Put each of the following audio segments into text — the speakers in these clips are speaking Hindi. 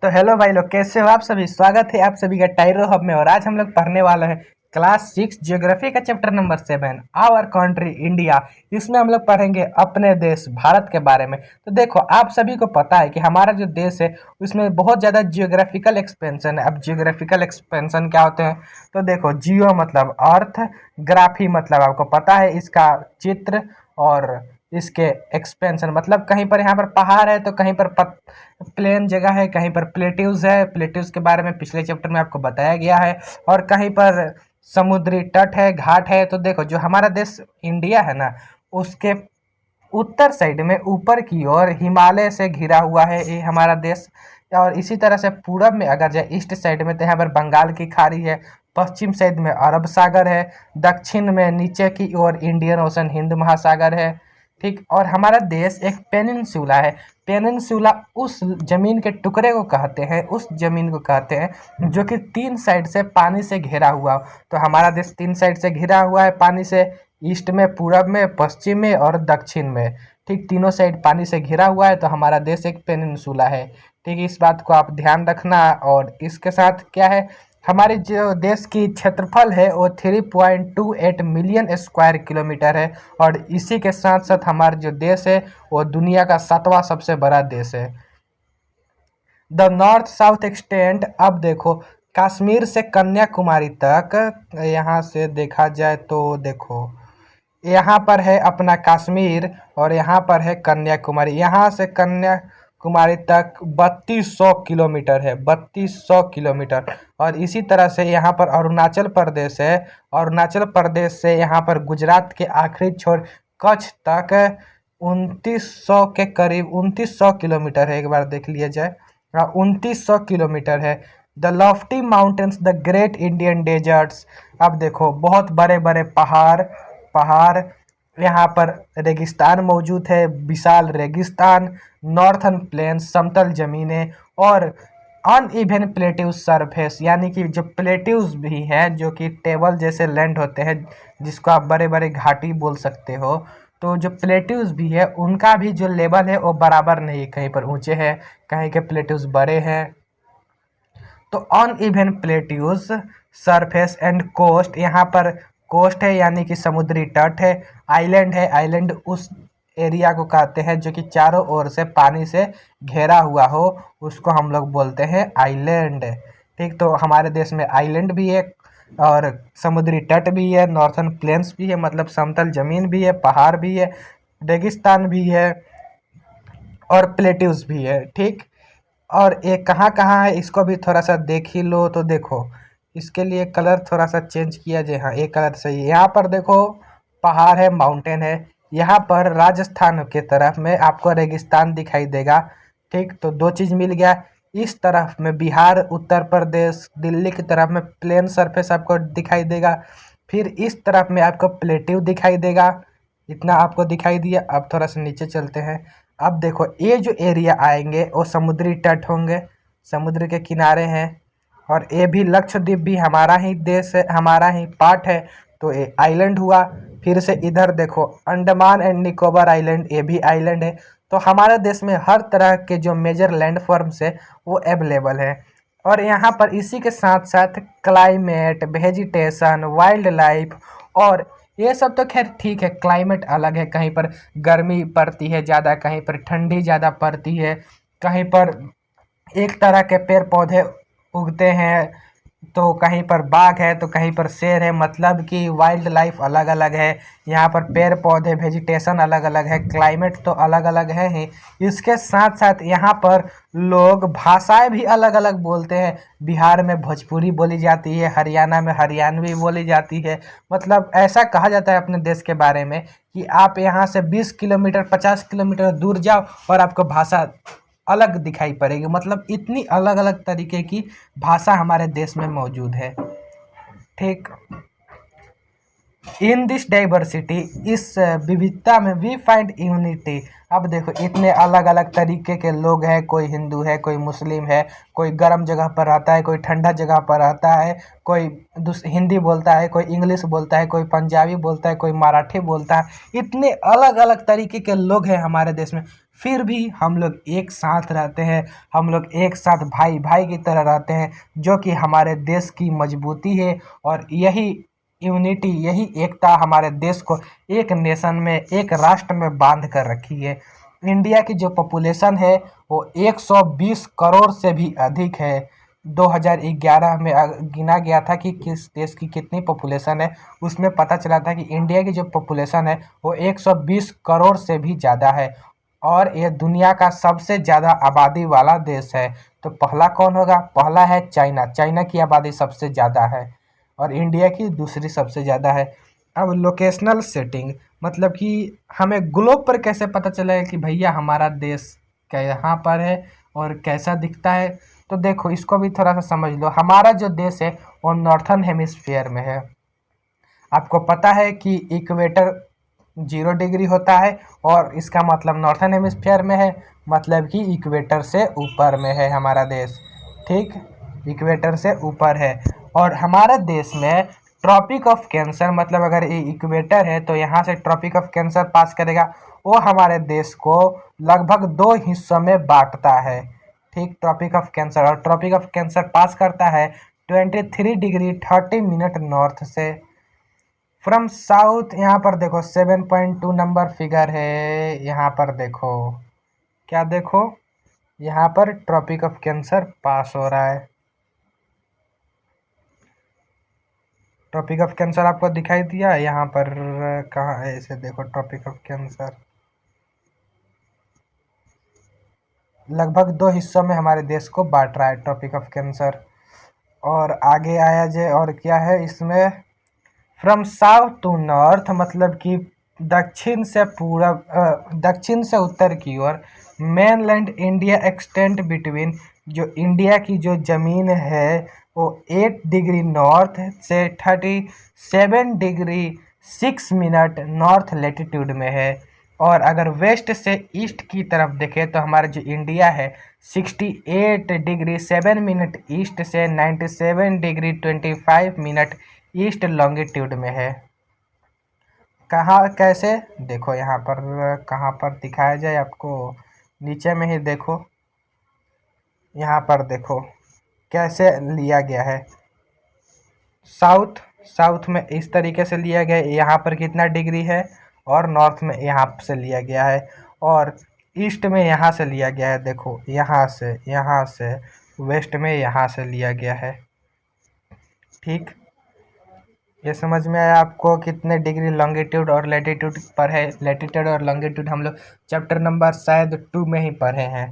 तो हेलो भाई लोग, कैसे हो आप सभी। स्वागत है आप सभी का टाइरो हब में। और आज हम लोग पढ़ने वाले हैं क्लास 6 ज्योग्राफी का chapter number 7, our country India. इसमें हम लोग पढ़ेंगे अपने देश भारत के बारे में। तो देखो, आप सभी को पता है कि हमारा जो देश है उसमें बहुत ज़्यादा जियोग्राफिकल एक्सपेंशन है। अब जियोग्राफिकल एक्सपेंशन क्या होते हैं, तो देखो, जियो मतलब अर्थ, ग्राफी मतलब आपको पता है इसका चित्र, और इसके एक्सपेंशन मतलब कहीं पर यहाँ पर पहाड़ है तो कहीं पर प्लेन जगह है, कहीं पर प्लेट्यूज है। प्लेट्यूज के बारे में पिछले चैप्टर में आपको बताया गया है। और कहीं पर समुद्री तट है, घाट है। तो देखो, जो हमारा देश इंडिया है ना, उसके उत्तर साइड में ऊपर की ओर हिमालय से घिरा हुआ है ये हमारा देश। और इसी तरह से पूरब में अगर जाए ईस्ट साइड में, तो यहाँ पर बंगाल की खाड़ी है। पश्चिम साइड में अरब सागर है। दक्षिण में नीचे की ओर इंडियन ओशन हिंद महासागर है। ठीक, और हमारा देश एक पेनिनसुला है। पेनिनसुला उस जमीन के टुकड़े को कहते हैं, उस जमीन को कहते हैं जो कि 3 साइड से पानी से घिरा हुआ हो। तो हमारा देश 3 साइड से घिरा हुआ है पानी से, ईस्ट में, पूरब में, पश्चिम में और दक्षिण में। ठीक, तीनों साइड पानी से घिरा हुआ है, तो हमारा देश एक पेनिनसुला है। ठीक, इस बात को आप ध्यान रखना। और इसके साथ क्या है, हमारे जो देश की क्षेत्रफल है वो 3.28 मिलियन स्क्वायर किलोमीटर है। और इसी के साथ साथ हमारा जो देश है वो दुनिया का 7वां सबसे बड़ा देश है। द नॉर्थ साउथ एक्सटेंट, अब देखो, कश्मीर से कन्याकुमारी तक, यहाँ से देखा जाए तो देखो, यहाँ पर है अपना कश्मीर और यहाँ पर है कन्याकुमारी। यहाँ से कन्याकुमारी तक 3200 किलोमीटर है, 3200 किलोमीटर। और इसी तरह से यहाँ पर अरुणाचल प्रदेश है। अरुणाचल प्रदेश से यहाँ पर गुजरात के आखिरी छोर कच्छ तक 2900 के करीब 2900 किलोमीटर है। एक बार देख लिया जाए, 2900 किलोमीटर है। The lofty mountains, the great Indian deserts, अब देखो, बहुत बड़े बड़े पहाड़ पहाड़ यहाँ पर रेगिस्तान मौजूद है, विशाल रेगिस्तान, नॉर्थन प्लेन्स समतल जमीनें, और अनइवन प्लेट्यूज सरफेस, यानी कि जो प्लेट्यूज भी हैं जो कि टेबल जैसे लैंड होते हैं, जिसको आप बड़े बड़े घाटी बोल सकते हो। तो जो प्लेट्यूज भी है उनका भी जो लेवल है वो बराबर नहीं, कहीं पर ऊंचे हैं, कहीं के प्लेट्यूज बड़े हैं। तो uneven plateaus surface and coast, यहाँ पर कोस्ट है यानी कि समुद्री तट है। आइलैंड है, आइलैंड उस एरिया को कहते हैं जो कि चारों ओर से पानी से घेरा हुआ हो, उसको हम लोग बोलते हैं आइलैंड। ठीक, तो हमारे देश में आइलैंड भी है और समुद्री तट भी है, नॉर्थन प्लेन्स भी है मतलब समतल जमीन भी है, पहाड़ भी है, रेगिस्तान भी है और प्लेट्यूज भी है। ठीक, और ये कहाँ कहाँ है इसको भी थोड़ा सा देख ही लो। तो देखो, इसके लिए कलर थोड़ा सा चेंज किया जाए। हाँ, एक कलर सही है। यहाँ पर देखो, पहाड़ है, माउंटेन है। यहाँ पर राजस्थान के तरफ में आपको रेगिस्तान दिखाई देगा। ठीक, तो दो चीज़ मिल गया। इस तरफ में बिहार, उत्तर प्रदेश, दिल्ली की तरफ में प्लेन सरफेस आपको दिखाई देगा। फिर इस तरफ में आपको प्लेट्यू दिखाई देगा। इतना आपको दिखाई दिया। अब थोड़ा सा नीचे चलते हैं। अब देखो, ये जो एरिया आएंगे वो समुद्री तट होंगे, समुद्र के किनारे हैं। और ये भी लक्षद्वीप भी हमारा ही देश है, हमारा ही पार्ट है, तो ये आइलैंड हुआ। फिर से इधर देखो, अंडमान एंड निकोबार आइलैंड, ये भी आइलैंड है। तो हमारे देश में हर तरह के जो मेजर लैंड फॉर्म्स है वो अवेलेबल है। और यहाँ पर इसी के साथ साथ क्लाइमेट, वेजिटेशन, वाइल्ड लाइफ, और ये सब तो खैर ठीक है। क्लाइमेट अलग है, कहीं पर गर्मी पड़ती है ज़्यादा, कहीं पर ठंडी ज़्यादा पड़ती है, कहीं पर एक तरह के पेड़ पौधे उगते हैं, तो कहीं पर बाघ है तो कहीं पर शेर है। मतलब कि वाइल्ड लाइफ अलग अलग है, यहाँ पर पेड़ पौधे, वेजिटेशन अलग अलग है, क्लाइमेट तो अलग अलग है ही। इसके साथ साथ यहाँ पर लोग भाषाएं भी अलग अलग बोलते हैं। बिहार में भोजपुरी बोली जाती है, हरियाणा में हरियाणवी बोली जाती है। मतलब ऐसा कहा जाता है अपने देश के बारे में कि आप यहाँ से 20 किलोमीटर 50 किलोमीटर दूर जाओ और आपको भाषा अलग दिखाई पड़ेगी। मतलब इतनी अलग अलग तरीके की भाषा हमारे देश में मौजूद है। ठीक, इन दिस डाइवर्सिटी, इस विविधता में वी फाइंड यूनिटी। अब देखो इतने अलग अलग तरीके के लोग हैं, कोई हिंदू है, कोई मुस्लिम है, कोई गर्म जगह पर रहता है, कोई ठंडा जगह पर रहता है, कोई हिंदी बोलता है, कोई इंग्लिश बोलता है, कोई पंजाबी बोलता है, कोई मराठी बोलता है। इतने अलग अलग तरीके के लोग हैं हमारे देश में, फिर भी हम लोग एक साथ रहते हैं, हम लोग एक साथ भाई भाई की तरह रहते हैं, जो कि हमारे देश की मजबूती है। और यही यूनिटी, यही एकता हमारे देश को एक नेशन में, एक राष्ट्र में बांध कर रखी है। इंडिया की जो पॉपुलेशन है वो 120 करोड़ से भी अधिक है। 2011 में गिना गया था कि किस देश की कितनी पॉपुलेशन है, उसमें पता चला था कि इंडिया की जो पॉपुलेशन है वो 120 करोड़ से भी ज़्यादा है, और ये दुनिया का सबसे ज़्यादा आबादी वाला देश है। तो पहला कौन होगा? पहला है चाइना। चाइना की आबादी सबसे ज़्यादा है और इंडिया की दूसरी सबसे ज़्यादा है। अब लोकेशनल सेटिंग, मतलब कि हमें ग्लोब पर कैसे पता चलेगा कि भैया हमारा देश क्या यहाँ पर है और कैसा दिखता है। तो देखो इसको भी थोड़ा सा समझ लो। हमारा जो देश है वो नॉर्थन हेमिस्फीयर में है। आपको पता है कि इक्वेटर 0 डिग्री होता है, और इसका मतलब नॉर्थन हेमिस्फीयर में है, मतलब कि इक्वेटर से ऊपर में है हमारा देश। ठीक, इक्वेटर से ऊपर है। और हमारे देश में ट्रॉपिक ऑफ कैंसर, मतलब अगर ये इक्वेटर है तो यहाँ से ट्रॉपिक ऑफ कैंसर पास करेगा, वो हमारे देश को लगभग 2 हिस्सों में बांटता है। ठीक, ट्रॉपिक ऑफ कैंसर, और ट्रॉपिक ऑफ कैंसर पास करता है 23 डिग्री 30 मिनट नॉर्थ से। फ्रॉम साउथ, यहाँ पर देखो 7.2 नंबर फिगर है। यहाँ पर देखो, क्या देखो, यहाँ पर ट्रॉपिक ऑफ कैंसर पास हो रहा है। ट्रॉपिक ऑफ कैंसर आपको दिखाई दिया यहाँ पर? कहाँ है? इसे देखो, ट्रॉपिक ऑफ कैंसर लगभग 2 हिस्सों में हमारे देश को बांट रहा है ट्रॉपिक ऑफ कैंसर। और आगे आया जाए, और क्या है इसमें? फ्रॉम साउथ टू नॉर्थ, मतलब कि दक्षिण से पूरब, दक्षिण से उत्तर की ओर मेनलैंड इंडिया एक्सटेंड बिटवीन, जो इंडिया की जो ज़मीन है वो 8 डिग्री नॉर्थ से 37 डिग्री 6 मिनट नॉर्थ लेटीट्यूड में है। और अगर वेस्ट से ईस्ट की तरफ देखें तो हमारा जो इंडिया है 68 डिग्री 7 मिनट ईस्ट से 97 डिग्री 25 मिनट ईस्ट लॉन्गिट्यूड में है। कहाँ, कैसे? देखो यहाँ पर, कहाँ पर दिखाया जाए आपको? नीचे में ही देखो, यहाँ पर देखो कैसे लिया गया है। साउथ में इस तरीके से लिया गया है, यहाँ पर कितना डिग्री है, और नॉर्थ में यहाँ से लिया गया है, और ईस्ट में यहाँ से लिया गया है। देखो यहाँ से वेस्ट में यहाँ से लिया गया है। ठीक, ये समझ में आया आपको कितने डिग्री लॉन्गिट्यूड और लैटिट्यूड पर है? लैटिट्यूड और लॉन्गिट्यूड हम लोग चैप्टर नंबर शायद 2 में ही पढ़े हैं।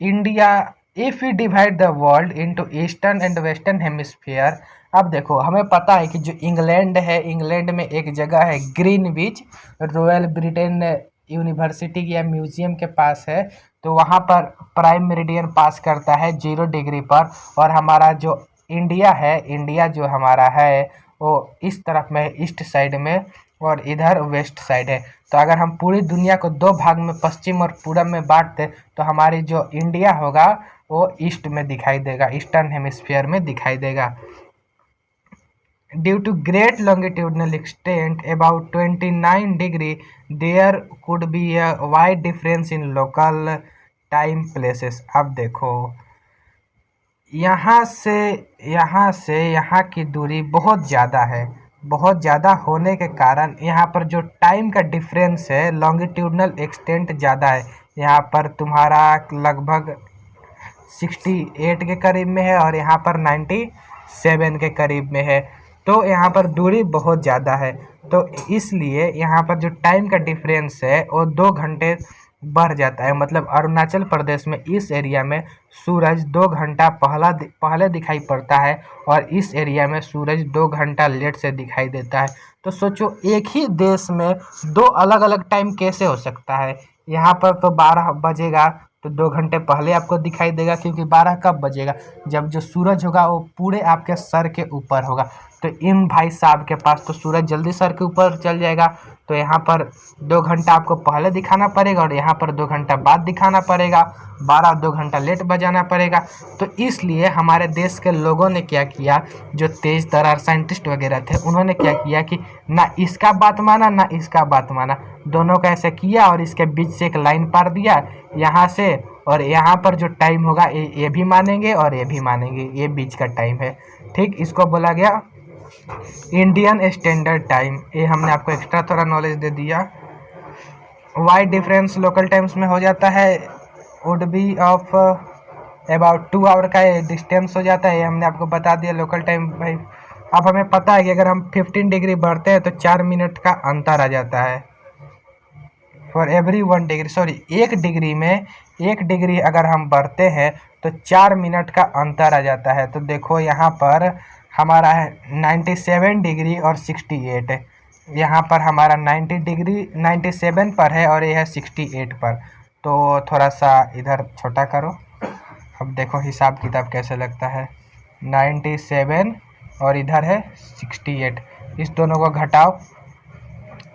India, if you divide the world into eastern and western hemisphere. अब देखो हमें पता है कि जो इंग्लैंड है, इंग्लैंड में एक जगह है ग्रीनविच, रॉयल ब्रिटेन यूनिवर्सिटी या म्यूजियम के पास है। तो वहाँ पर प्राइम मेरिडियन पास करता है 0 डिग्री पर। और हमारा जो इंडिया है, इंडिया जो हमारा है वो इस तरफ में, ईस्ट साइड में, और इधर वेस्ट साइड है। तो अगर हम पूरी दुनिया को 2 भाग में, पश्चिम और पूरब में बांट दें तो हमारी जो इंडिया होगा वो ईस्ट में दिखाई देगा, ईस्टर्न हेमिस्फीयर में दिखाई देगा। Due to great longitudinal extent about 29 degree there could be a wide difference in local time places. अब देखो यहाँ से यहाँ की दूरी बहुत ज़्यादा है। बहुत ज़्यादा होने के कारण यहाँ पर जो टाइम का डिफरेंस है, लॉन्गिट्यूडनल एक्सटेंट ज़्यादा है। यहाँ पर तुम्हारा लगभग 68 के करीब में है, और यहाँ पर 97 के करीब में है। तो यहाँ पर दूरी बहुत ज़्यादा है। तो इसलिए यहाँ पर जो टाइम का डिफरेंस है वो 2 घंटे बढ़ जाता है। मतलब अरुणाचल प्रदेश में इस एरिया में सूरज 2 घंटा पहले दिखाई पड़ता है, और इस एरिया में सूरज 2 घंटा लेट से दिखाई देता है। तो सोचो एक ही देश में 2 अलग अलग टाइम कैसे हो सकता है? यहाँ पर तो 12 बजेगा तो 2 घंटे पहले आपको दिखाई देगा, क्योंकि 12 कब बजेगा, जब जो सूरज होगा वो पूरे आपके सर के ऊपर होगा। तो इन भाई साहब के पास तो सूरज जल्दी सर के ऊपर चल जाएगा, तो यहाँ पर 2 घंटा आपको पहले दिखाना पड़ेगा और यहाँ पर 2 घंटा बाद दिखाना पड़ेगा, 12 2 घंटा लेट बजाना पड़ेगा। तो इसलिए हमारे देश के लोगों ने क्या किया, जो तेज तर्रार साइंटिस्ट वगैरह थे, उन्होंने क्या किया कि ना इसका बात माना ना इसका बात माना, दोनों का ऐसे किया और इसके बीच से एक लाइन पार दिया यहाँ से, और यहाँ पर जो टाइम होगा ये भी मानेंगे और ये भी मानेंगे, ये बीच का टाइम है। ठीक, इसको बोला गया इंडियन स्टैंडर्ड टाइम। ये हमने आपको एक्स्ट्रा थोड़ा नॉलेज दे दिया। वाइड डिफरेंस लोकल टाइम्स में हो जाता है, would be of about 2 hour का ये डिस्टेंस हो जाता है, ये हमने आपको बता दिया लोकल टाइम। भाई अब हमें पता है कि अगर हम 15 डिग्री बढ़ते हैं तो 4 मिनट का अंतर आ जाता है for every 1 degree, sorry 1 degree में 1 डिग्री अगर हम बढ़ते हैं तो 4 मिनट का अंतर आ जाता है। तो देखो यहाँ पर हमारा है 97 डिग्री और 68, यहाँ पर हमारा 90 डिग्री 97 पर है और ये है 68 पर। तो थोड़ा सा इधर छोटा करो, अब देखो हिसाब किताब कैसे लगता है। 97 और इधर है 68, इस दोनों को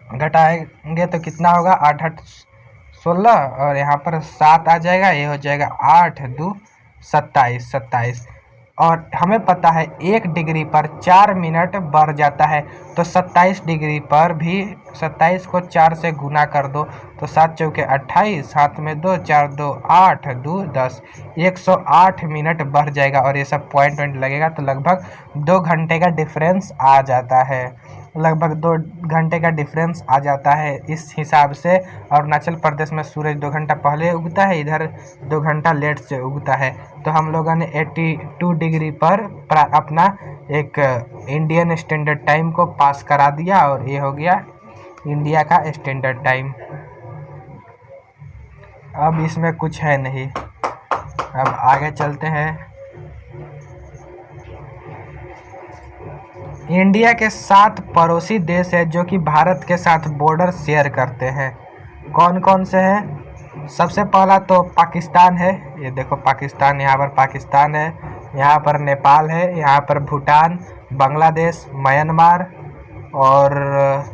घटाएंगे तो कितना होगा, 8 8 16 और यहाँ पर 7 आ जाएगा, ये हो जाएगा 8 2 27। और हमें पता है 1 डिग्री पर 4 मिनट बढ़ जाता है, तो 27 डिग्री पर भी 27 को 4 से गुना कर दो तो 7 चौके 28, 7 में 2 4 2 8 2 10, 108 मिनट बढ़ जाएगा और ये सब पॉइंट लगेगा, तो लगभग 2 घंटे का डिफरेंस आ जाता है, लगभग 2 घंटे का डिफरेंस आ जाता है। इस हिसाब से अरुणाचल प्रदेश में सूरज 2 घंटा पहले उगता है, इधर 2 घंटा लेट से उगता है। तो हम लोगों ने 82 डिग्री पर अपना एक इंडियन स्टैंडर्ड टाइम को पास करा दिया और ये हो गया इंडिया का स्टैंडर्ड टाइम। अब इसमें कुछ है नहीं, अब आगे चलते हैं। इंडिया के 7 पड़ोसी देश है जो कि भारत के साथ बॉर्डर शेयर करते हैं। कौन कौन से हैं? सबसे पहला तो पाकिस्तान है, ये देखो पाकिस्तान, यहाँ पर पाकिस्तान है, यहाँ पर नेपाल है, यहाँ पर भूटान, बांग्लादेश, म्यांमार और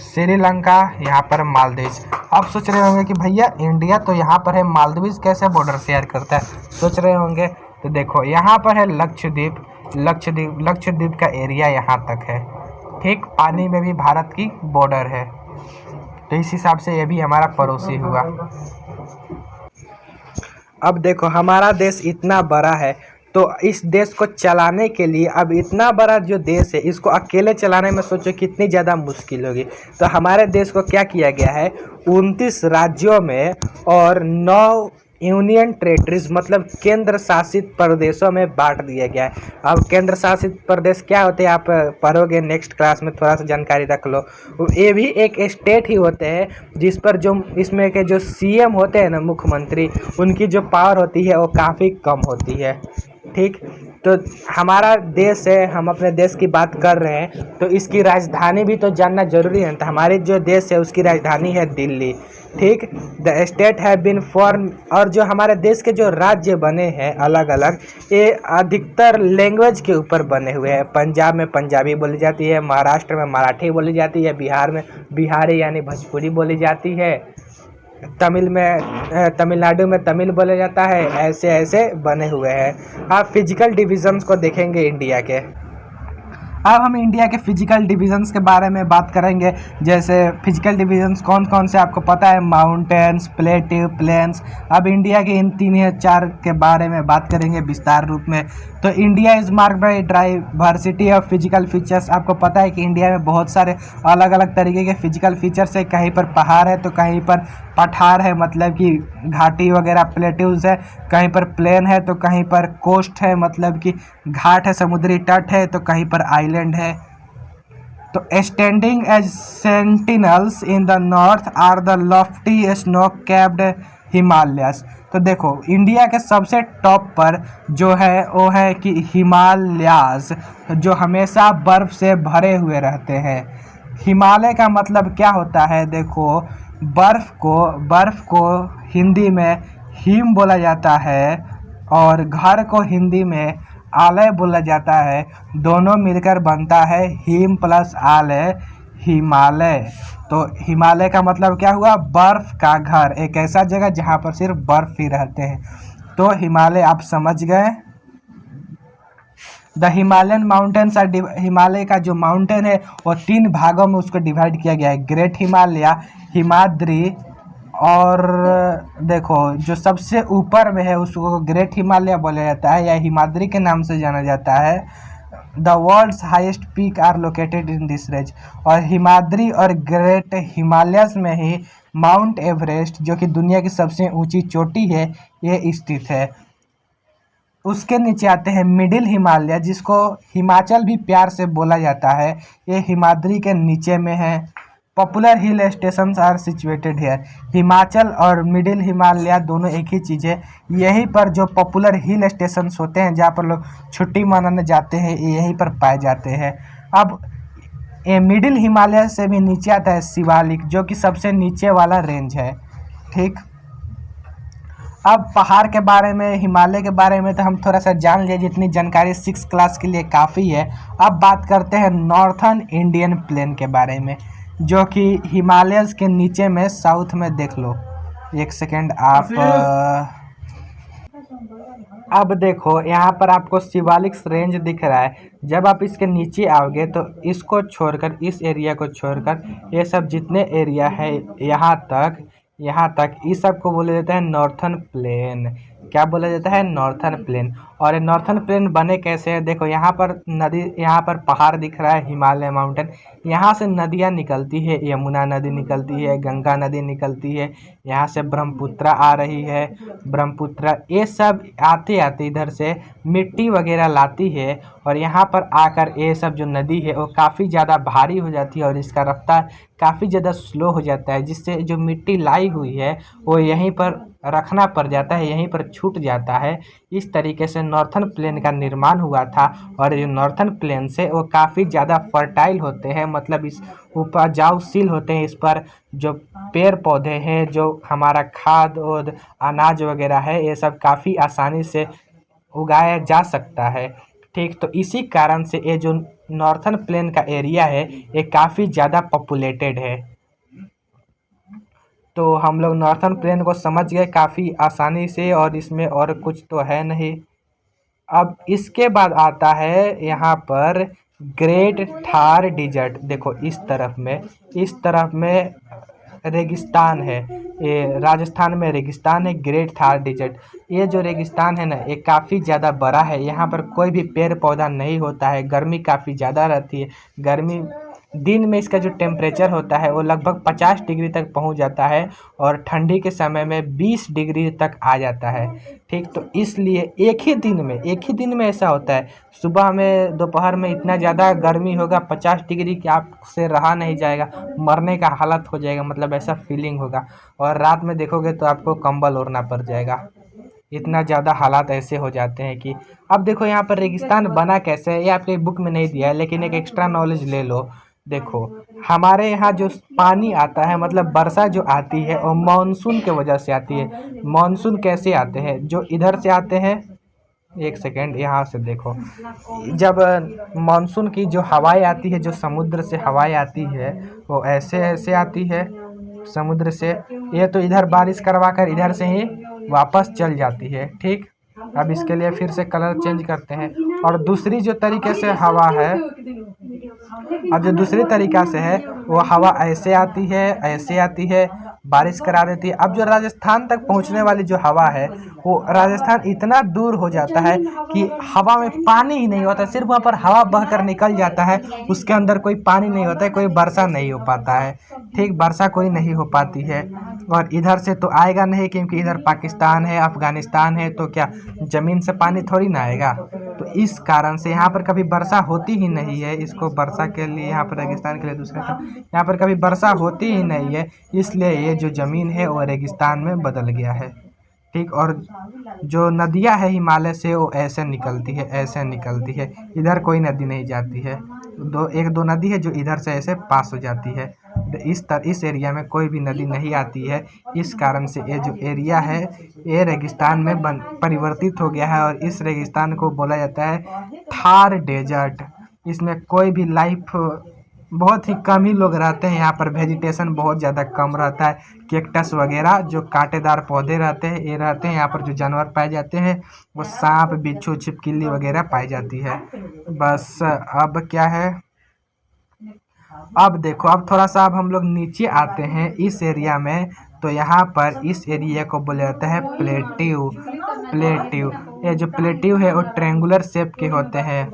श्रीलंका, यहाँ पर मालदीव। आप सोच रहे होंगे कि भैया इंडिया तो यहाँ पर है, मालदीव कैसे बॉर्डर शेयर करता है, सोच रहे होंगे। तो देखो यहाँ पर है लक्षद्वीप का एरिया यहाँ तक है, ठीक, पानी में भी भारत की बॉर्डर है, तो इस हिसाब से ये भी हमारा पड़ोसी हुआ। अब देखो हमारा देश इतना बड़ा है, तो इस देश को चलाने के लिए, अब इतना बड़ा जो देश है इसको अकेले चलाने में सोचो कितनी ज़्यादा मुश्किल होगी। तो हमारे देश को क्या किया गया है, 29 राज्यों में और 9 यूनियन टेरिटरीज मतलब केंद्र शासित प्रदेशों में बांट दिया गया है। अब केंद्र शासित प्रदेश क्या होते हैं आप पढ़ोगे नेक्स्ट क्लास में, थोड़ा सा जानकारी रख लो। ये भी एक स्टेट ही होते हैं जिस पर जो इसमें के जो सीएम होते हैं ना, मुख्यमंत्री, उनकी जो पावर होती है वो काफ़ी कम होती है, ठीक। तो हमारा देश है, हम अपने देश की बात कर रहे हैं, तो इसकी राजधानी भी तो जानना जरूरी है। तो हमारे जो देश है उसकी राजधानी है दिल्ली, ठीक। The state have been form, और जो हमारे देश के जो राज्य बने हैं अलग अलग, ये अधिकतर लैंग्वेज के ऊपर बने हुए हैं। पंजाब में पंजाबी बोली जाती है, महाराष्ट्र में मराठी बोली जाती है, बिहार में बिहारी यानी भोजपुरी बोली जाती है, तमिलनाडु में तमिल बोला जाता है। ऐसे ऐसे बने हुए हैं। आप फिजिकल डिविजन्स को देखेंगे इंडिया के। अब हम इंडिया के फिजिकल डिविजन्स के बारे में बात करेंगे। जैसे फिजिकल डिविजन्स कौन कौन से आपको पता है, माउंटेन्स, प्लेटिव, प्लेन्स। अब इंडिया के इन 3 या 4 के बारे में बात करेंगे विस्तार रूप में। तो India is marked by diversity of physical features. आपको पता है कि इंडिया में बहुत सारे अलग अलग तरीके के फिजिकल फीचर्स है, कहीं पर पहाड़ है तो कहीं पर पठार है, मतलब कि घाटी वगैरह प्लेट्यूज है, कहीं पर प्लेन है तो कहीं पर कोस्ट है, मतलब कि घाट है, समुद्री तट है, तो कहीं पर आइलैंड है। तो standing as sentinels in the north are the lofty snow capped Himalayas. तो देखो इंडिया के सबसे टॉप पर जो है वो है कि हिमालयास, जो हमेशा बर्फ़ से भरे हुए रहते हैं। हिमालय का मतलब क्या होता है, देखो बर्फ़ को हिंदी में हिम बोला जाता है और घर को हिंदी में आलय बोला जाता है। दोनों मिलकर बनता है हिम प्लस आलय, हिमालय। तो हिमालय का मतलब क्या हुआ? बर्फ का घर, एक ऐसा जगह जहाँ पर सिर्फ बर्फ ही रहते हैं। तो हिमालय आप समझ गए। The Himalayan mountains are, Himalaya का जो माउंटेन है वो 3 भागों में उसको डिवाइड किया गया है, ग्रेट हिमालय, हिमाद्री, और देखो जो सबसे ऊपर में है उसको ग्रेट हिमालय बोला जाता है या हिमाद्री के नाम से जाना जाता है। The world's highest peak are located in this range. और हिमाद्री और ग्रेट हिमालयस में ही माउंट एवरेस्ट, जो कि दुनिया की सबसे ऊंची चोटी है, ये स्थित है। उसके नीचे आते हैं मिडिल हिमालय, जिसको हिमाचल भी प्यार से बोला जाता है, ये हिमाद्री के नीचे में है। Popular hill stations are situated here. Himachal और मिडिल हिमालय दोनों एक ही चीज़ है। यहीं पर जो पॉपुलर हिल स्टेशंस होते हैं जहाँ पर लोग छुट्टी मनाने जाते हैं, ये यहीं पर पाए जाते हैं। अब ये मिडिल हिमालय से भी नीचे आता है शिवालिक, जो कि सबसे नीचे वाला रेंज है। ठीक, अब पहाड़ के बारे में, हिमालय के बारे में तो हम थोड़ा सा जान लिए, जितनी जानकारी 6 क्लास के लिए काफ़ी है। अब बात करते हैं नॉर्थर्न इंडियन प्लेन के बारे में, जो कि हिमालयस के नीचे में साउथ में। देख लो, एक सेकेंड आप अब देखो यहाँ पर आपको शिवालिक रेंज दिख रहा है। जब आप इसके नीचे आओगे तो इसको छोड़कर, इस एरिया को छोड़कर, ये सब जितने एरिया है यहाँ तक इस सब को बोला जाता है नॉर्थर्न प्लेन। क्या बोला जाता है? Northern plain. और ये नॉर्थर्न प्लेन बने कैसे हैं? देखो यहाँ पर नदी, यहाँ पर पहाड़ दिख रहा है, हिमालय माउंटेन, यहाँ से नदियाँ निकलती है, यमुना नदी निकलती है, गंगा नदी निकलती है, यहाँ से ब्रह्मपुत्रा आ रही है, ब्रह्मपुत्रा, ये सब आते आते इधर से मिट्टी वगैरह लाती है और यहाँ पर आकर ये सब जो नदी है वो काफ़ी ज़्यादा भारी हो जाती है और इसका रफ्तार काफ़ी ज़्यादा स्लो हो जाता है, जिससे जो मिट्टी लाई हुई है वो यहीं पर रखना पड़ जाता है, यहीं पर छूट जाता है। इस तरीके से नॉर्थर्न प्लेन का निर्माण हुआ था। और ये नॉर्थर्न प्लेन से वो काफ़ी ज़्यादा फर्टाइल होते हैं, मतलब इस उपजाऊशील होते हैं। इस पर जो पेड़ पौधे हैं, जो हमारा खाद और अनाज वगैरह है, ये सब काफ़ी आसानी से उगाया जा सकता है। ठीक, तो इसी कारण से ये जो नॉर्थर्न प्लेन का एरिया है ये काफ़ी ज़्यादा पॉपुलेटेड है। तो हम लोग नॉर्थर्न प्लेन को समझ गए काफ़ी आसानी से, और इसमें और कुछ तो है नहीं। अब इसके बाद आता है यहाँ पर ग्रेट थार डिजर्ट। देखो इस तरफ में रेगिस्तान है, ये राजस्थान में रेगिस्तान है, ग्रेट थार डिजर्ट। ये जो रेगिस्तान है ना, ये काफ़ी ज़्यादा बड़ा है, यहाँ पर कोई भी पेड़ पौधा नहीं होता है, गर्मी काफ़ी ज़्यादा रहती है। गर्मी दिन में इसका जो टेम्परेचर होता है वो लगभग 50 डिग्री तक पहुंच जाता है और ठंडी के समय में 20 डिग्री तक आ जाता है। ठीक, तो इसलिए एक ही दिन में ऐसा होता है। सुबह में, दोपहर में इतना ज़्यादा गर्मी होगा, 50 डिग्री कि आपसे रहा नहीं जाएगा, मरने का हालत हो जाएगा, मतलब ऐसा फीलिंग होगा। और रात में देखोगे तो आपको कंबल ओढ़ना पड़ जाएगा, इतना ज़्यादा हालात ऐसे हो जाते हैं कि। अब देखो यहाँ पर रेगिस्तान बना कैसे है, ये आपके बुक में नहीं दिया है, लेकिन एक एक्स्ट्रा नॉलेज ले लो। देखो हमारे यहाँ जो पानी आता है, मतलब वर्षा जो आती है वो मानसून के वजह से आती है। मानसून कैसे आते हैं? जो इधर से आते हैं, एक सेकेंड यहाँ से देखो, जब मानसून की जो हवाएं आती है, जो समुद्र से हवाएं आती है, वो ऐसे आती है समुद्र से। ये तो इधर बारिश करवा कर इधर से ही वापस चल जाती है। ठीक, अब इसके लिए फिर से कलर चेंज करते हैं। और दूसरी जो तरीके से हवा है, अब जो दूसरी तरीका से है वो हवा ऐसे आती है, बारिश करा देती है। अब जो राजस्थान तक पहुंचने वाली जो हवा है, वो राजस्थान इतना दूर हो जाता है कि हवा में पानी ही नहीं होता, सिर्फ वहाँ पर हवा बहकर निकल जाता है, उसके अंदर कोई पानी नहीं होता है, कोई वर्षा नहीं हो पाता है। ठीक, वर्षा कोई नहीं हो पाती है। और इधर से तो आएगा नहीं, क्योंकि इधर पाकिस्तान है, अफ़गानिस्तान है, तो क्या ज़मीन से पानी थोड़ी ना आएगा। तो इस कारण से यहाँ पर कभी वर्षा होती ही नहीं है। इसको वर्षा के लिए, यहाँ पर रेगिस्तान के लिए दूसरा था, यहाँ पर कभी वर्षा होती ही नहीं है, इसलिए ये जो ज़मीन है वो रेगिस्तान में बदल गया है। ठीक, और जो नदियाँ है हिमालय से वो ऐसे निकलती है, इधर कोई नदी नहीं जाती है। एक दो नदी है जो इधर से ऐसे पास हो जाती है, इस एरिया में कोई भी नदी नहीं आती है। इस कारण से ये जो एरिया है ये रेगिस्तान में परिवर्तित हो गया है और इस रेगिस्तान को बोला जाता है थार डेजर्ट। इसमें कोई भी लाइफ बहुत ही कम ही लोग रहते हैं। यहाँ पर वेजिटेशन बहुत ज़्यादा कम रहता है। कैक्टस वगैरह जो कांटेदार पौधे रहते हैं ये रहते हैं। यहाँ पर जो जानवर पाए जाते हैं वो सांप, बिच्छू, छिपकली वगैरह पाई जाती है। बस अब क्या है, अब देखो, अब थोड़ा सा अब हम लोग नीचे आते हैं इस एरिया में। तो यहाँ पर इस एरिया को बोला जाता है प्लेट्यू। ये जो प्लेट्यू है वो ट्रेंगुलर शेप के होते हैं।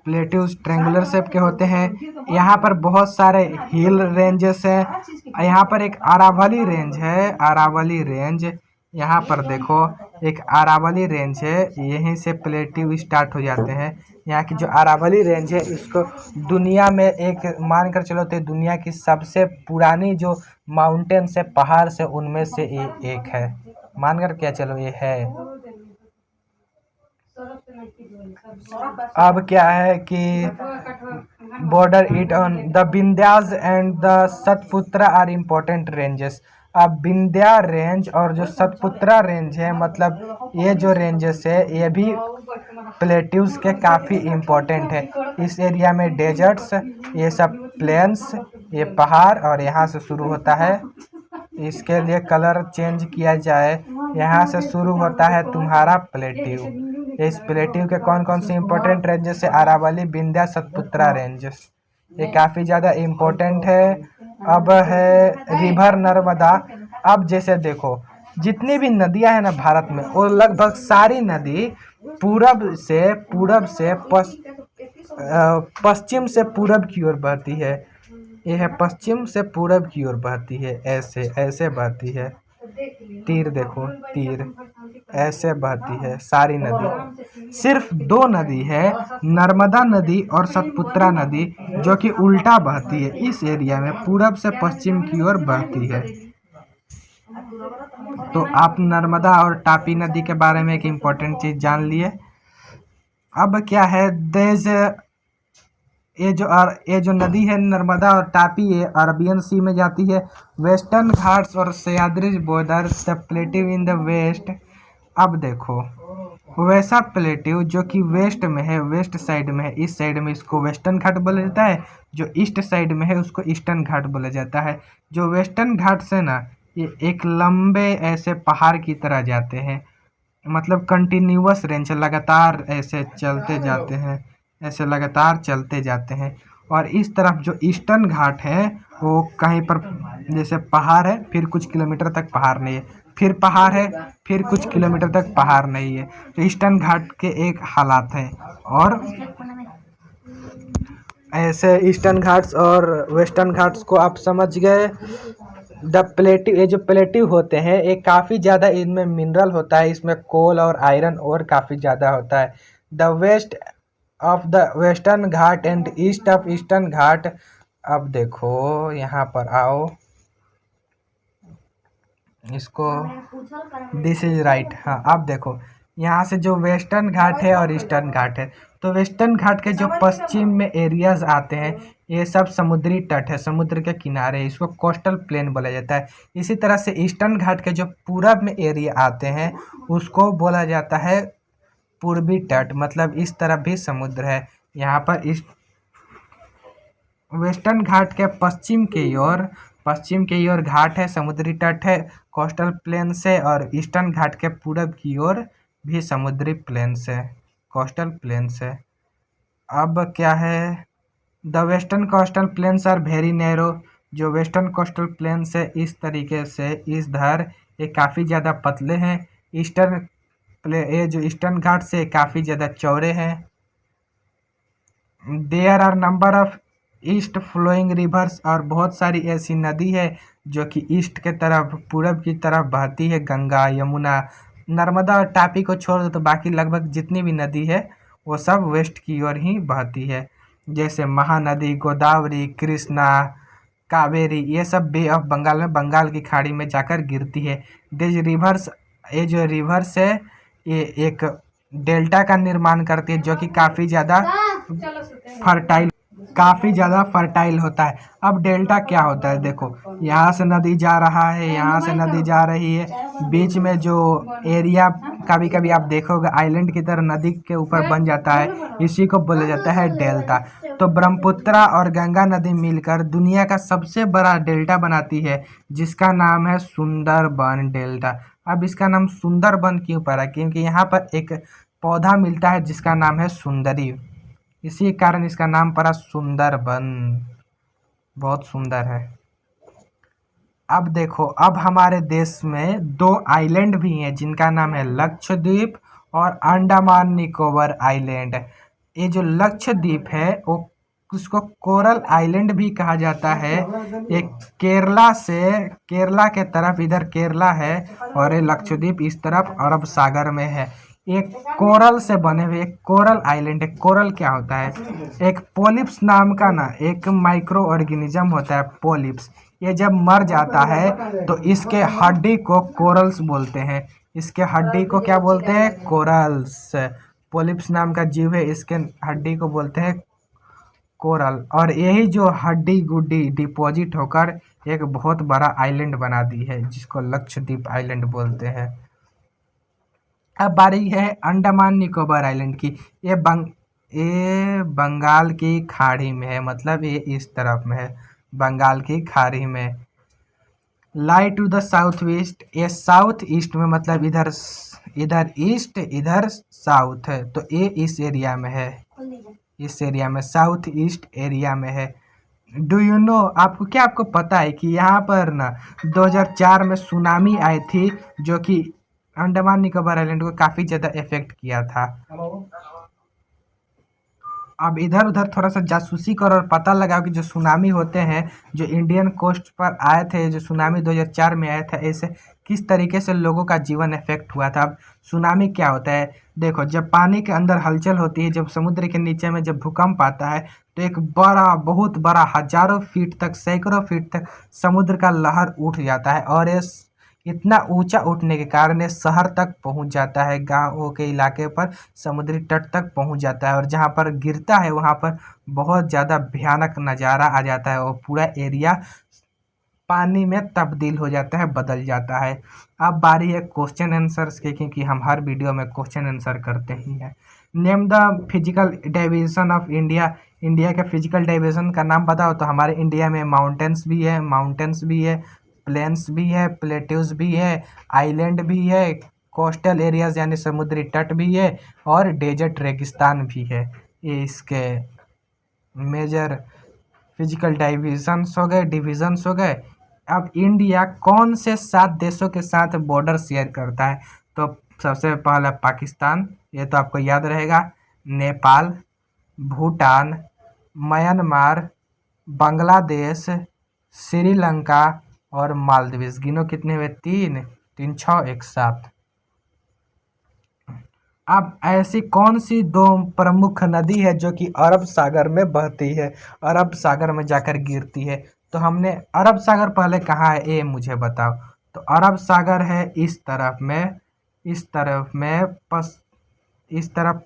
प्लेट्यूज ट्रेंगुलर शेप के होते हैं। यहाँ पर बहुत सारे हिल रेंजेस हैं। यहाँ पर एक अरावली रेंज है, अरावली रेंज। यहाँ पर देखो एक अरावली रेंज है, यहीं से प्लेट्यू स्टार्ट हो जाते हैं। यहाँ की जो अरावली रेंज है इसको दुनिया में एक मानकर चलो तो दुनिया की सबसे पुरानी जो माउंटेन से पहाड़ से उनमें से एक है। मानकर क्या चलो ये है। अब क्या है कि border it on the Vindhyas and the Satpura are important ranges. अब विंध्या रेंज और जो सतपुत्रा रेंज है, मतलब ये जो रेंजेस है ये भी प्लेट्यूज के काफ़ी इम्पोर्टेंट है। इस एरिया में डेजर्ट्स, ये सब प्लेन्स, ये पहाड़ और यहाँ से शुरू होता है। इसके लिए कलर चेंज किया जाए, यहाँ से शुरू होता है तुम्हारा प्लेट्यू। इस प्लेट्यू के कौन कौन से इम्पोर्टेंट रेंजेस है? अरावली, विंध्या, सतपुत्रा रेंजेस, ये काफ़ी ज़्यादा इम्पोर्टेंट है। अब है रिवर नर्मदा। अब जैसे देखो जितनी भी नदियां हैं ना भारत में, वो लगभग सारी नदी पूरब से पश्चिम से पूरब की ओर बहती है। ये है पश्चिम से पूरब की ओर बहती है, ऐसे बहती है। तीर देखो, तीर ऐसे बहती है सारी नदी। सिर्फ दो नदी है, नर्मदा नदी और सतपुत्रा नदी, जो कि उल्टा बहती है। इस एरिया में पूरब से पश्चिम की ओर बहती है। तो आप नर्मदा और तापी नदी के बारे में एक इम्पोर्टेंट चीज़ जान लिए। अब क्या है, ये जो नदी है नर्मदा और तापी, ये अरबियन सी में जाती है। वेस्टर्न घाट्स और Sahyadri border the plateau in the west. अब देखो वैसा प्लेट्यू जो कि वेस्ट में है, वेस्ट साइड में है, इस साइड में इसको वेस्टर्न घाट बोला जाता है। जो ईस्ट साइड में है उसको ईस्टर्न घाट बोला जाता है। जो वेस्टर्न घाट से ना ये एक लंबे ऐसे पहाड़ की तरह जाते हैं, मतलब कंटिन्यूअस रेंज, लगातार ऐसे चलते जाते हैं, ऐसे लगातार चलते जाते हैं। और इस तरफ जो ईस्टर्न घाट है वो कहीं पर जैसे पहाड़ है, फिर कुछ किलोमीटर तक पहाड़ नहीं है, फिर पहाड़ है, फिर कुछ किलोमीटर तक पहाड़ नहीं है। तो ईस्टर्न घाट के एक हालात हैं। और ऐसे ईस्टर्न घाट्स और वेस्टर्न घाट्स को आप समझ गए। द प्लेट्यू, ये जो प्लेट्यू होते हैं ये काफ़ी ज़्यादा इनमें मिनरल होता है, इसमें कोल और आयरन और काफ़ी ज़्यादा होता है। The west of the western Ghat and east of eastern Ghat. अब देखो यहाँ पर आओ, इसको दिस इज राइट। हाँ, अब देखो यहाँ से जो वेस्टर्न घाट है और ईस्टर्न घाट है, तो वेस्टर्न घाट के जो पश्चिम में एरियाज आते हैं ये सब समुद्री तट है, समुद्र के किनारे, इसको कोस्टल प्लेन बोला जाता है। इसी तरह से ईस्टर्न घाट के जो पूरब में एरिया आते हैं उसको बोला जाता है पूर्वी तट, मतलब इस तरफ भी समुद्र है। यहाँ पर इस वेस्टर्न घाट के पश्चिम की ओर घाट है, समुद्री तट है, कोस्टल प्लेन से, और ईस्टर्न घाट के पूरब की ओर भी समुद्री प्लेन से, कोस्टल प्लेन से। अब क्या है, the western coastal plains are very narrow. जो वेस्टर्न कोस्टल प्लेन से इस तरीके से इस धर ये काफ़ी ज़्यादा पतले हैं। ये जो ईस्टर्न घाट से काफ़ी ज़्यादा चौड़े हैं। There are number of east flowing rivers, और बहुत सारी ऐसी नदी है जो कि ईस्ट के तरफ, पूरब की तरफ बहती है। गंगा, यमुना, नर्मदा और तापी को छोड़ दो तो बाकी लगभग जितनी भी नदी है वो सब वेस्ट की ओर ही बहती है। जैसे महानदी, गोदावरी, कृष्णा, कावेरी, ये सब बे ऑफ बंगाल में, बंगाल की खाड़ी में जाकर गिरती है। दिस रिवर्स, ये जो रिवर्स है ये एक डेल्टा का निर्माण करती है जो कि काफ़ी ज़्यादा फर्टाइल। काफ़ी ज़्यादा फर्टाइल होता है। अब डेल्टा क्या होता है, देखो यहाँ से नदी जा रहा है, यहाँ से नदी जा रही है, बीच में जो एरिया कभी कभी आप देखोगे आइलैंड की तरह नदी के ऊपर बन जाता है, इसी को बोला जाता है डेल्टा। तो ब्रह्मपुत्रा और गंगा नदी मिलकर दुनिया का सबसे बड़ा डेल्टा बनाती है, जिसका नाम है सुंदरबन डेल्टा। अब इसका नाम सुंदरबन क्यों पड़ा, क्योंकि यहाँ पर एक पौधा मिलता है जिसका नाम है सुंदरी, इसी कारण इसका नाम पड़ा सुंदरबन। बहुत सुंदर है। अब देखो, अब हमारे देश में दो आइलैंड भी हैं जिनका नाम है लक्षद्वीप और अंडमान निकोबार आइलैंड। ये जो लक्षद्वीप है वो उसको कोरल आइलैंड भी कहा जाता है। ये केरला के तरफ, इधर केरला है, और ये लक्षद्वीप इस तरफ अरब सागर में है। एक कोरल से बने हुए एक कोरल आइलैंड है। कोरल क्या होता है, एक पोलिप्स नाम का ना एक माइक्रो ऑर्गेनिज्म होता है पोलिप्स। ये जब मर जाता है तो इसके हड्डी को कोरल्स बोलते हैं। इसके हड्डी को क्या बोलते हैं, कोरल्स। पोलिप्स नाम का जीव है, इसके हड्डी को बोलते हैं कोरल। और यही जो हड्डी गुड्डी डिपॉजिट होकर एक बहुत बड़ा आइलैंड बना दी है, जिसको लक्षद्वीप आइलैंड बोलते हैं। अब बारी है अंडमान निकोबार आइलैंड की। ये बंगाल की खाड़ी में है, मतलब ये इस तरफ में है, बंगाल की खाड़ी में। Lie to the south east, ये साउथ ईस्ट में, मतलब इधर ईस्ट इधर साउथ है, तो ये इस एरिया में है, इस एरिया में साउथ ईस्ट एरिया में है। डू यू नो, आपको पता है कि यहाँ पर ना 2004 में सुनामी आई थी, जो कि अंडमान निकोबार आइलैंड को काफ़ी ज़्यादा इफेक्ट किया था। अब इधर उधर थोड़ा सा जासूसी करो और पता लगाओ कि जो सुनामी होते हैं, जो इंडियन कोस्ट पर आए थे, जो सुनामी 2004 में आया था, ऐसे किस तरीके से लोगों का जीवन इफेक्ट हुआ था। अब सुनामी क्या होता है, देखो जब पानी के अंदर हलचल होती है, जब समुद्र के नीचे में जब भूकंप आता है, तो एक बड़ा, बहुत बड़ा, हजारों फीट तक, सैकड़ों फीट तक समुद्र का लहर उठ जाता है, और इतना ऊंचा उठने के कारण ये शहर तक पहुंच जाता है, गाँवों के इलाके पर समुद्री तट तक पहुंच जाता है, और जहां पर गिरता है वहां पर बहुत ज़्यादा भयानक नज़ारा आ जाता है, और पूरा एरिया पानी में तब्दील हो जाता है, बदल जाता है। अब बारी है क्वेश्चन आंसर्स की, क्योंकि हम हर वीडियो में क्वेश्चन आंसर करते ही हैं। Name the physical division of India, India के फिजिकल डाइविजन का नाम बताओ। तो हमारे इंडिया में माउंटेन्स भी है, प्लेन्स भी है, प्लेट्यूज भी है, आइलैंड भी है, कोस्टल एरियाज यानी समुद्री तट भी है, और डेजर्ट रेगिस्तान भी है। ये इसके मेजर फिजिकल डिविजन्स हो गए। अब इंडिया कौन से 7 देशों के साथ बॉर्डर शेयर करता है, तो सबसे पहला पाकिस्तान, ये तो आपको याद रहेगा, नेपाल, भूटान, म्यांमार, बांग्लादेश, श्रीलंका और मालदीव्स। गिनो कितने हुए, 3 6 1 7। अब ऐसी कौन सी 2 प्रमुख नदी है जो कि अरब सागर में बहती है, अरब सागर में जाकर गिरती है। तो हमने अरब सागर पहले कहाँ है, ये मुझे बताओ। तो अरब सागर है इस तरफ में, इस तरफ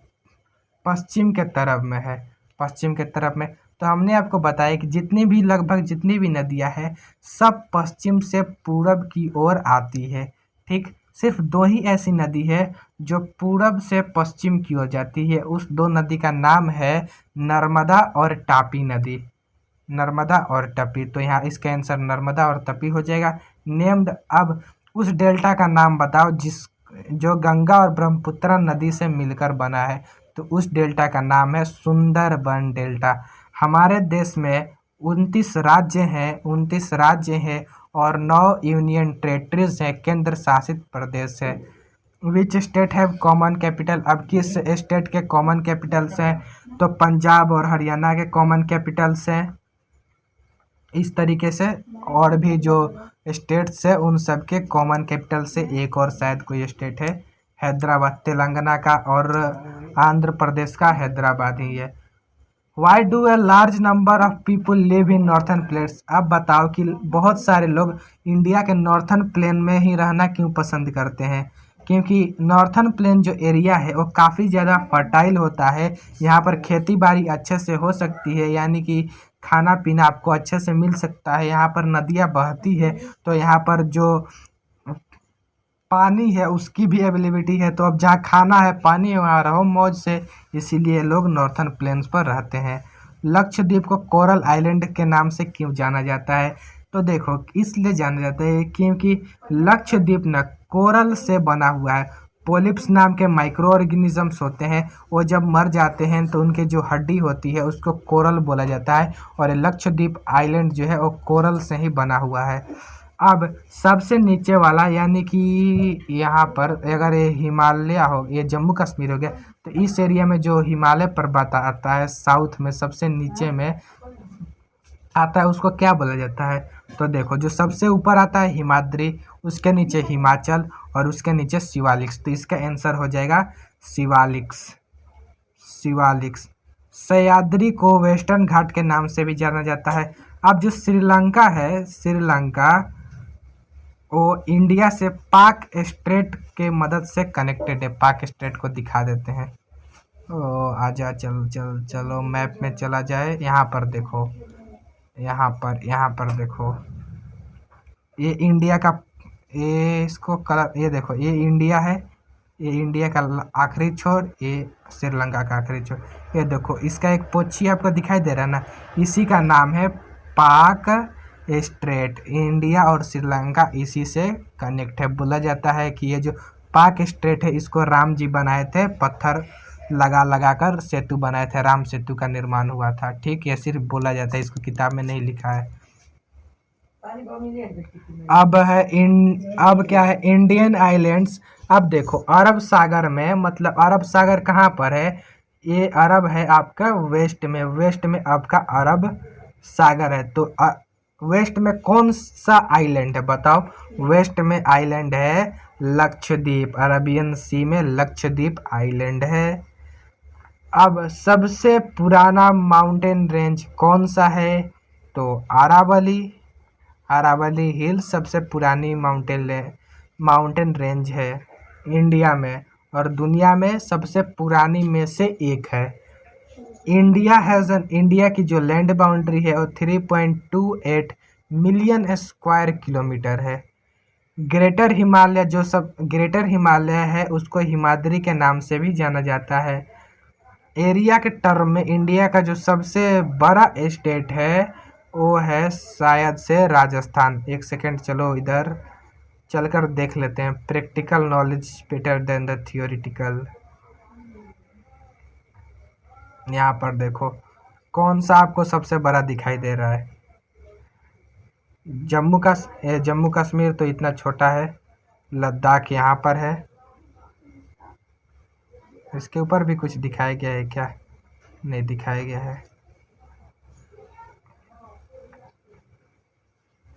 पश्चिम के तरफ में है, पश्चिम के तरफ में। तो हमने आपको बताया कि लगभग जितनी भी नदियां हैं, सब पश्चिम से पूरब की ओर आती है। ठीक, सिर्फ 2 ही ऐसी नदी है जो पूरब से पश्चिम की ओर जाती है। उस 2 नदी का नाम है नर्मदा और तापी नदी, नर्मदा और तापी। तो यहाँ इसका आंसर नर्मदा और तापी हो जाएगा। नेम्ड, अब उस डेल्टा का नाम बताओ जो गंगा और ब्रह्मपुत्र नदी से मिलकर बना है। तो उस डेल्टा का नाम है सुंदरबन डेल्टा। हमारे देश में 29 राज्य हैं और 9 यूनियन टेरिटरीज हैं, केंद्र शासित प्रदेश है। Which state have common capital, अब किस स्टेट के कॉमन कैपिटल्स हैं, तो पंजाब और हरियाणा के कॉमन कैपिटल्स हैं। इस तरीके से और भी जो स्टेट्स है उन सब के कॉमन कैपिटल से एक और शायद कोई स्टेट है, हैदराबाद तेलंगाना का, और आंध्र प्रदेश का हैदराबाद ही है। Why do a large number of people live in northern plains, अब बताओ कि बहुत सारे लोग इंडिया के नॉर्थन प्लेन में ही रहना क्यों पसंद करते हैं। क्योंकि नॉर्थन प्लेन जो एरिया है वो काफ़ी ज़्यादा फर्टाइल होता है। यहाँ पर खेती बाड़ी अच्छे से हो सकती है, यानी कि खाना पीना आपको अच्छे से मिल सकता है। यहाँ पर नदियाँ बहती है, तो यहाँ पर जो पानी है उसकी भी अवेलेबिलिटी है। तो अब जहाँ खाना है पानी है वहाँ रहो मौज से, इसीलिए लोग नॉर्थन प्लेन्स पर रहते हैं। लक्षद्वीप को कोरल आइलैंड के नाम से क्यों जाना जाता है? तो देखो इसलिए जाना जाता है क्योंकि लक्षद्वीप न कोरल से बना हुआ है। पोलिप्स नाम के माइक्रो ऑर्गेनिजम्स होते हैं, वो जब मर जाते हैं तो उनके जो हड्डी होती है उसको कोरल बोला जाता है, और लक्षद्वीप आइलैंड जो है वो कोरल से ही बना हुआ है। अब सबसे नीचे वाला यानी कि यहाँ पर अगर ये हिमालय हो, ये जम्मू कश्मीर हो गया, तो इस एरिया में जो हिमालय पर्वत आता है साउथ में सबसे नीचे में आता है उसको क्या बोला जाता है? तो देखो जो सबसे ऊपर आता है हिमाद्री, उसके नीचे हिमाचल और उसके नीचे शिवालिक्स। तो इसका आंसर हो जाएगा शिवालिक्स। शिवालिक्स। सह्याद्री को वेस्टर्न घाट के नाम से भी जाना जाता है। अब जो श्रीलंका है, श्रीलंका वो इंडिया से पाक स्ट्रेट के मदद से कनेक्टेड है। पाक स्ट्रेट को दिखा देते हैं। ओ आजा, चलो मैप में चला जाए। यहाँ पर देखो, यहाँ पर देखो, ये इंडिया का, ये इसको कलर, ये देखो ये इंडिया है, ये इंडिया का आखिरी छोर, ये श्रीलंका का आखिरी छोर। ये देखो इसका एक पोछी आपको दिखाई दे रहा है ना, इसी का नाम है पाक स्ट्रेट। इंडिया और श्रीलंका इसी से कनेक्ट है। बोला जाता है कि ये जो पाक स्ट्रेट है इसको राम जी बनाए थे, पत्थर लगा कर सेतु बनाए थे, राम सेतु का निर्माण हुआ था। ठीक, ये सिर्फ बोला जाता है, इसको किताब में नहीं लिखा है। अब क्या है इंडियन आइलैंड्स। अब देखो अरब सागर में, मतलब अरब सागर कहाँ पर है? ये अरब है आपका वेस्ट में, वेस्ट में आपका अरब सागर है। तो वेस्ट में कौन सा आइलैंड है बताओ? वेस्ट में आइलैंड है लक्षद्वीप, अरबियन सी में लक्षद्वीप आइलैंड है। अब सबसे पुराना माउंटेन रेंज कौन सा है? तो अरावली। अरावली हिल सबसे पुरानी माउंटेन रेंज है इंडिया में, और दुनिया में सबसे पुरानी में से एक है। इंडिया की जो लैंड बाउंड्री है वो 3.28 मिलियन स्क्वायर किलोमीटर है। ग्रेटर हिमालय है उसको हिमाद्री के नाम से भी जाना जाता है। एरिया के टर्म में इंडिया का जो सबसे बड़ा स्टेट है वो है शायद से राजस्थान। एक सेकेंड, चलो इधर चलकर देख लेते हैं। Practical knowledge better than the theoretical. यहाँ पर देखो कौन सा आपको सबसे बड़ा दिखाई दे रहा है? जम्मू कश्मीर तो इतना छोटा है। लद्दाख यहाँ पर है। इसके ऊपर भी कुछ दिखाया गया है क्या? नहीं दिखाया गया है।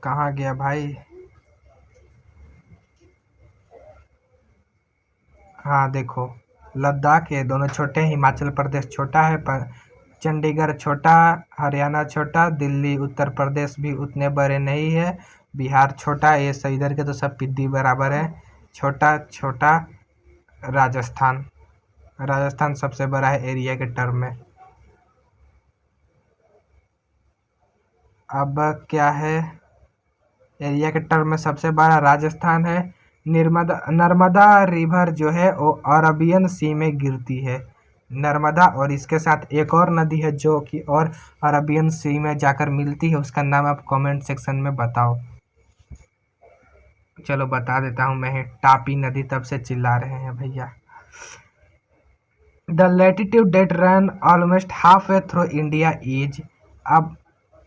कहाँ गया भाई? हाँ देखो लद्दाख, ये दोनों छोटे हैं। हिमाचल प्रदेश छोटा है, पर चंडीगढ़ छोटा, हरियाणा छोटा, दिल्ली उत्तर प्रदेश भी उतने बड़े नहीं है, बिहार छोटा, ये सब इधर के तो सब पिद्दी बराबर है। छोटा छोटा राजस्थान सबसे बड़ा है एरिया के टर्म में। अब क्या है? एरिया के टर्म में सबसे बड़ा राजस्थान है। नर्मदा रिवर जो है वो अरबियन सी में गिरती है। नर्मदा, और इसके साथ एक और नदी है जो कि और अरबियन सी में जाकर मिलती है, उसका नाम आप कमेंट सेक्शन में बताओ। चलो बता देता हूँ मैं, तापी नदी। तब से चिल्ला रहे हैं भैया। The latitude that run almost half way through India is. अब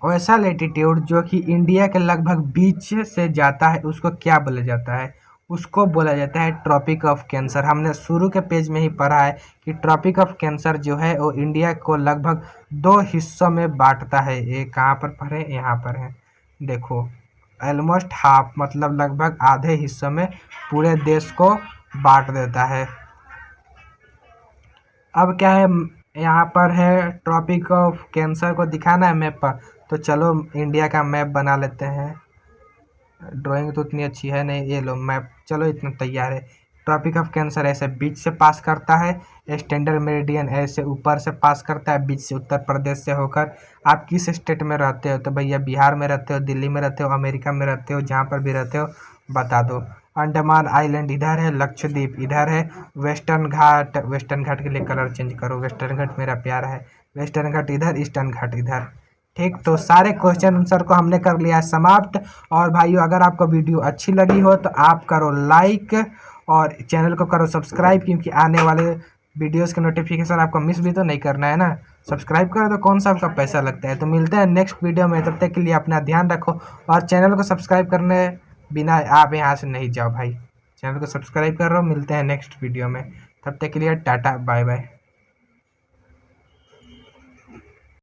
वैसा लैटिट्यूड जो कि इंडिया के लगभग बीच से जाता है उसको क्या बोला जाता है? उसको बोला जाता है ट्रॉपिक ऑफ कैंसर। हमने शुरू के पेज में ही पढ़ा है कि ट्रॉपिक ऑफ कैंसर जो है वो इंडिया को लगभग 2 हिस्सों में बांटता है। ये कहाँ पर पढ़े? यहाँ पर है देखो, ऑलमोस्ट हाफ मतलब लगभग आधे हिस्सों में पूरे देश को बांट देता है। अब क्या है, यहाँ पर है ट्रॉपिक ऑफ कैंसर को दिखाना है मैप पर, तो चलो इंडिया का मैप बना लेते हैं। ड्राइंग तो उतनी अच्छी है नहीं, ये लो मैप, चलो इतना तैयार है। ट्रॉपिक ऑफ कैंसर ऐसे बीच से पास करता है। स्टैंडर्ड मेरिडियन ऐसे ऊपर से पास करता है, बीच से उत्तर प्रदेश से होकर। आप किस स्टेट में रहते हो? तो भैया बिहार में रहते हो, दिल्ली में रहते हो, अमेरिका में रहते हो, जहाँ पर भी रहते हो बता दो। अंडमान आइलैंड इधर है, लक्षद्वीप इधर है, वेस्टर्न घाट के लिए कलर चेंज करो, वेस्टर्न घाट मेरा प्यारा है, वेस्टर्न घाट इधर, ईस्टर्न घाट इधर। ठीक, तो सारे क्वेश्चन आंसर को हमने कर लिया समाप्त। और भाइयों अगर आपको वीडियो अच्छी लगी हो तो आप करो लाइक और चैनल को करो सब्सक्राइब, क्योंकि आने वाले वीडियोस के नोटिफिकेशन आपको मिस भी तो नहीं करना है ना। सब्सक्राइब करो तो कौन सा आपका पैसा लगता है। तो मिलते हैं नेक्स्ट वीडियो में, तब तक के लिए अपना ध्यान रखो और चैनल को सब्सक्राइब करने बिना आप यहाँ से नहीं जाओ भाई। चैनल को सब्सक्राइब कर रहे हो, मिलते हैं नेक्स्ट वीडियो में, तब तक के लिए टाटा बाय बाय।